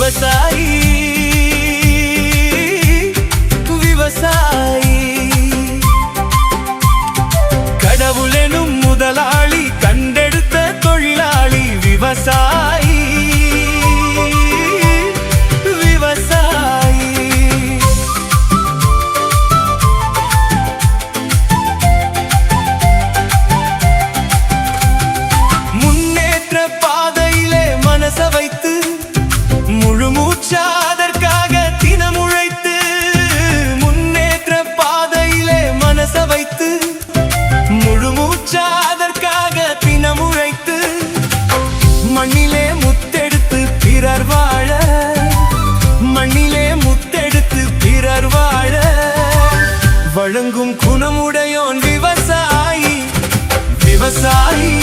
விவசாயி விவசாயி கடவுளெனும் முதலாளி கண்டெடுத்த தொழிலாளி விவசாயி விவசாயி முன்னேற்ற பாதையிலே மனச வைத்து முழு மூச்சா அதற்காக தினம் உழைத்து முன்னேற்ற பாதையிலே மனச வைத்து முழு மூச்சா அதற்காக தினம் உழைத்து மண்ணிலே முத்தெடுத்து பிறர் வாழ மண்ணிலே முத்தெடுத்து பிறர் வாழ வழங்கும் குணமுடையோன் விவசாயி விவசாயி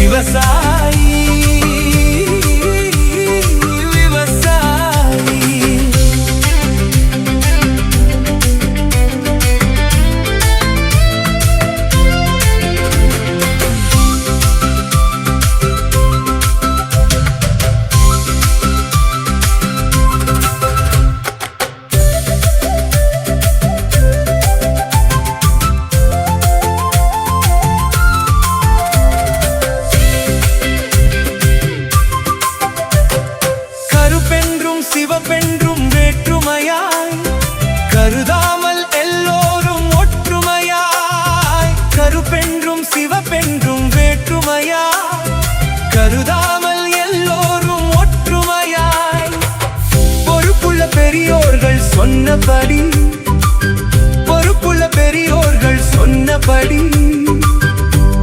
விவசாயி விவசாயி சிவப்பென்றும் வேற்றுமையாய் கருதாமல் எல்லோரும் ஒற்றுமையாய் கருப்பென்றும் சிவப்பென்றும் வேற்றுமையாய் கருதாமல் எல்லோரும் ஒற்றுமையாய் பொறுப்புள்ள பெரியோர்கள் சொன்னபடி பொறுப்புள்ள பெரியோர்கள் சொன்னபடி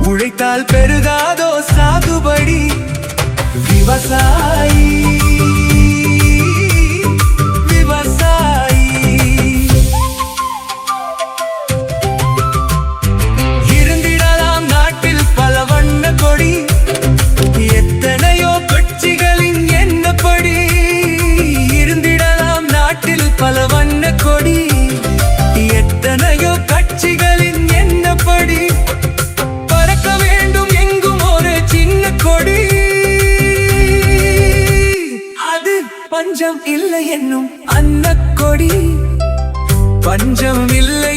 உழைத்தால் பெருகாதோ சாகுபடி விவசாயி பல வண்ண கொடி எத்தனையோ கட்சிகளின் என்னப்படி பறக்க வேண்டும் எங்கும் ஒரு சின்ன கொடி அது பஞ்சம் இல்லை என்னும் அன்னக்கொடி பஞ்சம் இல்லை